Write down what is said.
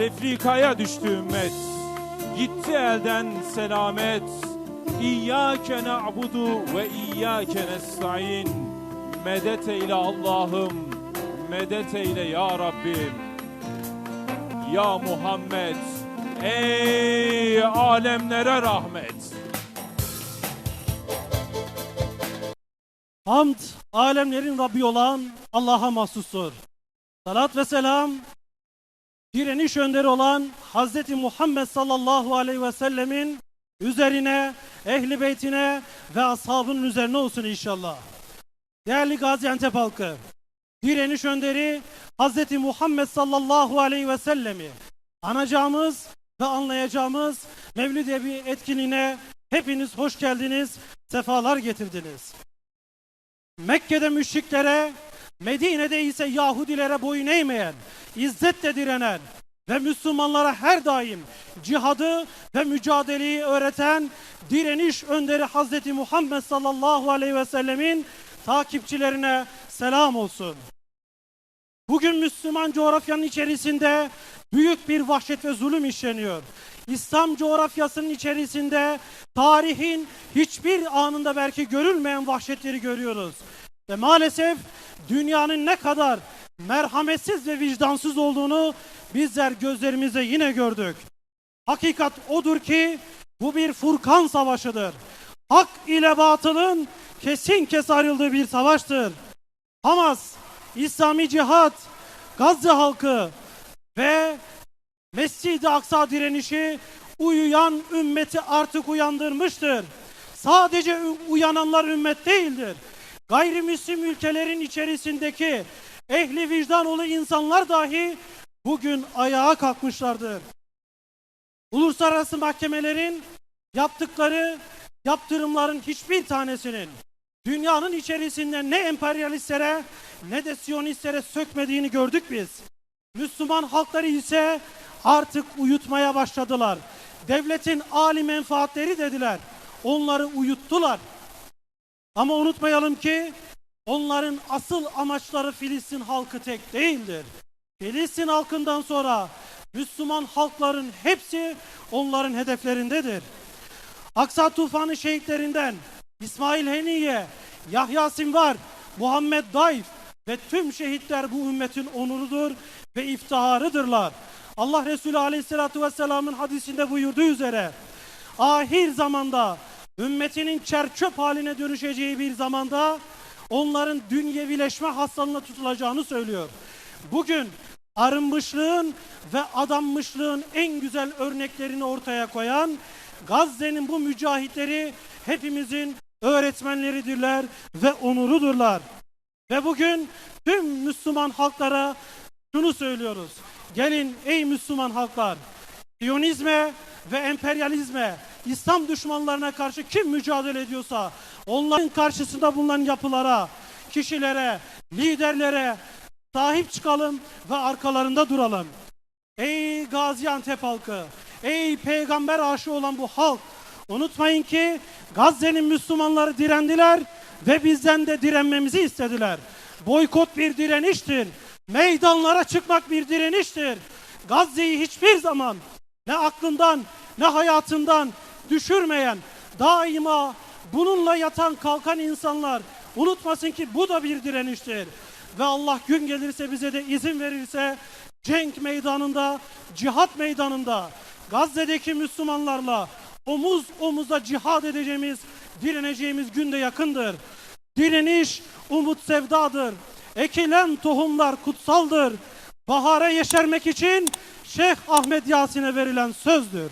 Tefrikaya düştü ümmet, gitti elden selamet. İyyâke na'budu ve iyyâke nestaîn. Medet eyle Allah'ım, medet eyle ya Rabbim. Ya Muhammed, ey alemlere rahmet. Hamd, alemlerin Rabbi olan Allah'a mahsustur. Salat ve selam, direniş önderi olan Hz. Muhammed sallallahu aleyhi ve sellemin üzerine, ehli beytine ve ashabının üzerine olsun inşallah. Değerli Gaziantep halkı, direniş önderi Hz. Muhammed sallallahu aleyhi ve sellemi anacağımız ve anlayacağımız Mevlid Ebi etkinliğine hepiniz hoş geldiniz, sefalar getirdiniz. Mekke'de müşriklere, Medine'de ise Yahudilere boyun eğmeyen, izzetle direnen ve Müslümanlara her daim cihadı ve mücadeleyi öğreten direniş önderi Hz. Muhammed sallallahu aleyhi ve sellemin takipçilerine selam olsun. Bugün Müslüman coğrafyanın içerisinde büyük bir vahşet ve zulüm işleniyor. İslam coğrafyasının içerisinde tarihin hiçbir anında belki görülmeyen vahşetleri görüyoruz. Ve maalesef dünyanın ne kadar merhametsiz ve vicdansız olduğunu bizler gözlerimizle yine gördük. Hakikat odur ki bu bir Furkan savaşıdır. Hak ile batılın kesin kes ayrıldığı bir savaştır. Hamas, İslami Cihat, Gazze halkı ve Mescid-i Aksa direnişi uyuyan ümmeti artık uyandırmıştır. Sadece uyananlar ümmet değildir. Gayrimüslim ülkelerin içerisindeki ehli vicdanlı insanlar dahi bugün ayağa kalkmışlardır. Uluslararası mahkemelerin yaptıkları yaptırımların hiçbir tanesinin dünyanın içerisinde ne emperyalistlere ne de siyonistlere sökmediğini gördük biz. Müslüman halkları ise artık uyutmaya başladılar. Devletin âli menfaatleri dediler. Onları uyuttular. Ama unutmayalım ki onların asıl amaçları Filistin halkı tek değildir. Filistin halkından sonra Müslüman halkların hepsi onların hedeflerindedir. Aksa tufanı şehitlerinden İsmail Heniye, Yahya Sinvar, Muhammed Daif ve tüm şehitler bu ümmetin onurudur ve iftiharıdırlar. Allah Resulü Aleyhisselatü Vesselam'ın hadisinde buyurduğu üzere ahir zamanda ümmetinin çerçöp haline dönüşeceği bir zamanda onların dünyevileşme hastalığına tutulacağını söylüyor. Bugün arınmışlığın ve adanmışlığın en güzel örneklerini ortaya koyan Gazze'nin bu mücahitleri hepimizin öğretmenleridirler ve onurudurlar. Ve bugün tüm Müslüman halklara şunu söylüyoruz. Gelin ey Müslüman halklar, Siyonizme ve emperyalizme, İslam düşmanlarına karşı kim mücadele ediyorsa onların karşısında bulunan yapılara, kişilere, liderlere sahip çıkalım ve arkalarında duralım. Ey Gaziantep halkı, ey peygamber aşığı olan bu halk, unutmayın ki Gazze'nin Müslümanları direndiler ve bizden de direnmemizi istediler. Boykot bir direniştir. Meydanlara çıkmak bir direniştir. Gazze'yi hiçbir zaman ne aklından ne hayatından düşürmeyen, daima bununla yatan kalkan insanlar unutmasın ki bu da bir direniştir. Ve Allah gün gelirse bize de izin verirse cenk meydanında, cihat meydanında Gazze'deki Müslümanlarla omuz omuza cihad edeceğimiz, direneceğimiz gün de yakındır. Direniş umut sevdadır. Ekilen tohumlar kutsaldır. Bahara yeşermek için Şeyh Ahmet Yasin'e verilen sözdür.